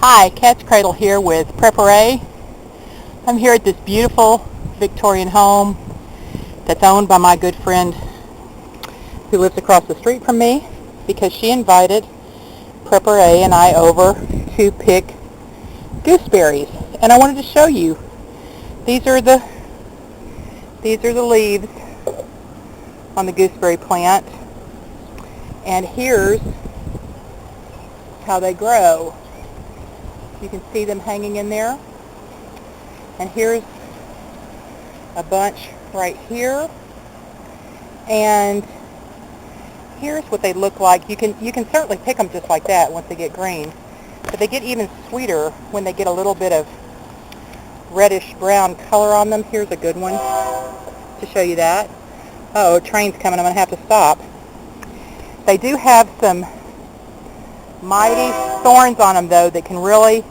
Hi, Katzcradul here with PrepperA. I'm here at this beautiful Victorian home that's owned by my good friend who lives across the street from me because she invited PrepperA and I over to pick gooseberries. And I wanted to show you. These are the leaves on the gooseberry plant. And here's how they grow. You can see them hanging in there. And here's a bunch right here. And here's what they look like. You can certainly pick them just like that once they get green. But they get even sweeter when they get a little bit of reddish brown color on them. Here's a good one to show you that. Uh-oh, train's coming. I'm going to have to stop. They do have some mighty thorns on them though that can really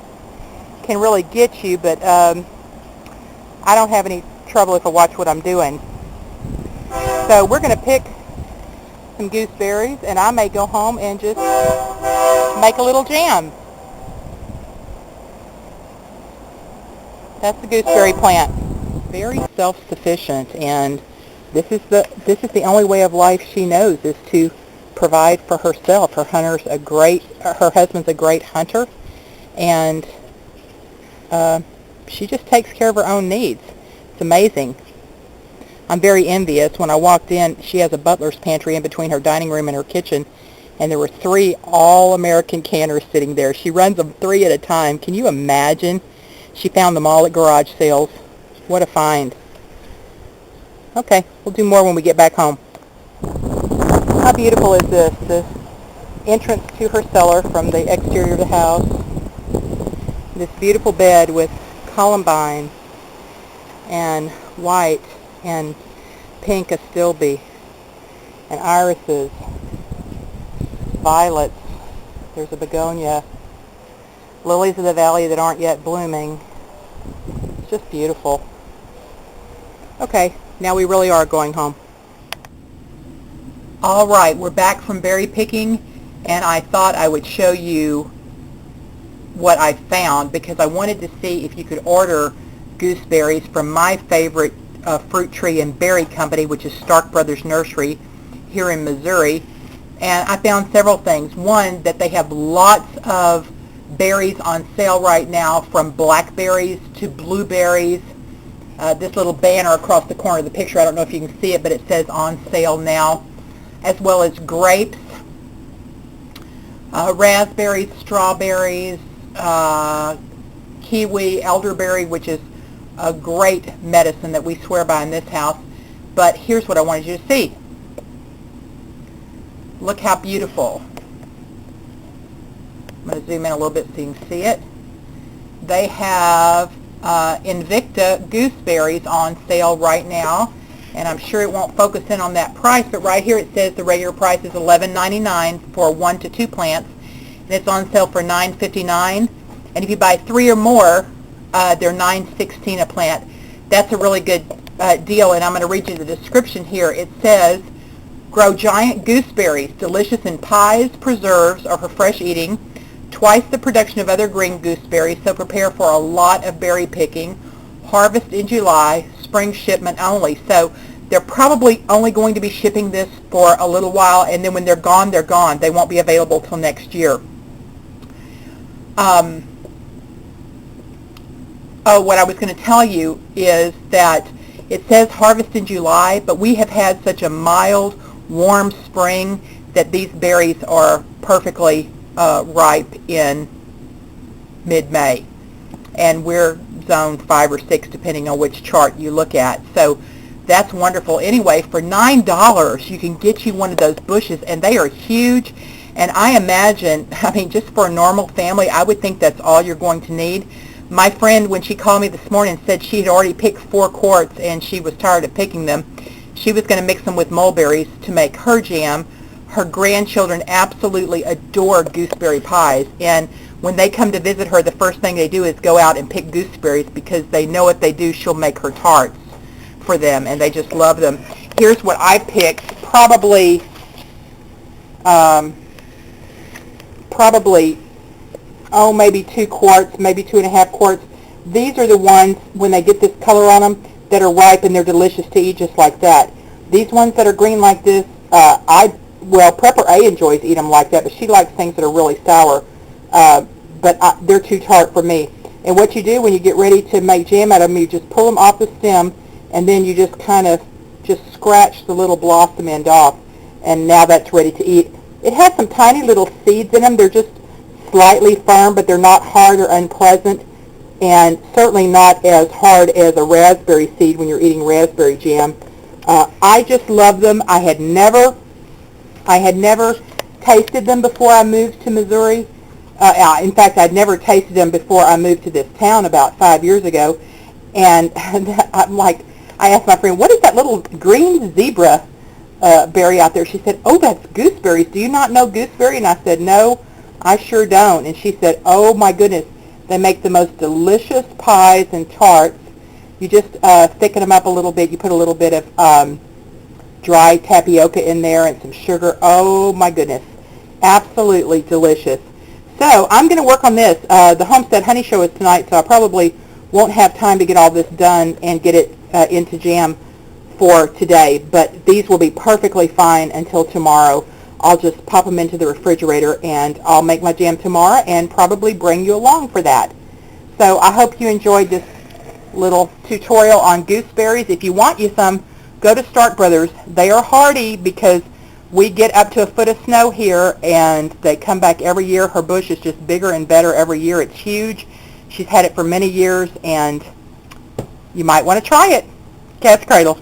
get you, but I don't have any trouble if I watch what I'm doing. So we're going to pick some gooseberries, and I may go home and just make a little jam. That's the gooseberry plant. Very self-sufficient, and this is the only way of life she knows, is to provide for herself. Her husband's a great hunter, and she just takes care of her own needs. It's amazing. I'm very envious. When I walked in, she has a butler's pantry in between her dining room and her kitchen, and there were 3 all-American canners sitting there. She runs them 3 at a time. Can you imagine? She found them all at garage sales. What a find. Okay, we'll do more when we get back home. How beautiful is this? The entrance to her cellar from the exterior of the house. This beautiful bed with columbine and white and pink astilbe and irises, violets. There's a begonia, lilies of the valley that aren't yet blooming. It's just beautiful. Okay, now we really are going home. All right, we're back from berry picking, and I thought I would show you what I found because I wanted to see if you could order gooseberries from my favorite fruit tree and berry company, which is Stark Brothers Nursery here in Missouri. And I found several things. One, that they have lots of berries on sale right now, from blackberries to blueberries. This little banner across the corner of the picture, I don't know if you can see it, but it says on sale now, as well as grapes, raspberries, strawberries, kiwi, elderberry, which is a great medicine that we swear by in this house. But here's what I wanted you to see. Look how beautiful. I'm going to zoom in a little bit so you can see it. They have Invicta gooseberries on sale right now, and I'm sure it won't focus in on that price, but right here it says the regular price is $11.99 for 1 to 2 plants, and it's on sale for $9.59. And if you buy 3 or more, they're $9.16 a plant. That's a really good deal, and I'm going to read you the description here. It says, grow giant gooseberries, delicious in pies, preserves, or for fresh eating. Twice the production of other green gooseberries, so prepare for a lot of berry picking. Harvest in July, spring shipment only. So they're probably only going to be shipping this for a little while, and then when they're gone, they're gone. They won't be available till next year. What I was going to tell you is that it says harvest in July, but we have had such a mild, warm spring that these berries are perfectly ripe in mid-May. And we're zone 5 or 6, depending on which chart you look at. So that's wonderful. Anyway, for $9, you can get you one of those bushes, and they are huge. And I imagine, just for a normal family, I would think that's all you're going to need. My friend, when she called me this morning, said she had already picked 4 quarts, and she was tired of picking them. She was going to mix them with mulberries to make her jam. Her grandchildren absolutely adore gooseberry pies, and when they come to visit her, the first thing they do is go out and pick gooseberries because they know if they do, she'll make her tarts for them, and they just love them. Here's what I picked, probably oh, maybe 2 quarts, maybe 2.5 quarts. These are the ones, when they get this color on them, that are ripe and they're delicious to eat just like that. These ones that are green like this, well, PrepperA enjoys eating them like that, but she likes things that are really sour. They're too tart for me. And what you do when you get ready to make jam out of them, you just pull them off the stem, and then you just kind of just scratch the little blossom end off, and now that's ready to eat. It has some tiny little seeds in them. They're just slightly firm, but they're not hard or unpleasant, and certainly not as hard as a raspberry seed when you're eating raspberry jam. I just love them. I had never tasted them before I moved to Missouri. In fact, I'd never tasted them before I moved to this town about 5 years ago. And I'm like, I asked my friend, what is that little green zebra berry out there? She said, oh, that's gooseberries. Do you not know gooseberry? And I said, no, I sure don't. And she said, oh my goodness, they make the most delicious pies and tarts. You just thicken them up a little bit. You put a little bit of dry tapioca in there and some sugar. Oh my goodness, absolutely delicious. So I'm going to work on this. The Homestead Honey Show is tonight, so I probably won't have time to get all this done and get it into jam for today, but these will be perfectly fine until tomorrow. I'll just pop them into the refrigerator, and I'll make my jam tomorrow and probably bring you along for that. So I hope you enjoyed this little tutorial on gooseberries. If you want you some, go to Stark Brothers. They are hardy because we get up to a foot of snow here, and they come back every year. Her bush is just bigger and better every year. It's huge. She's had it for many years, and you might want to try it. Katzcradul.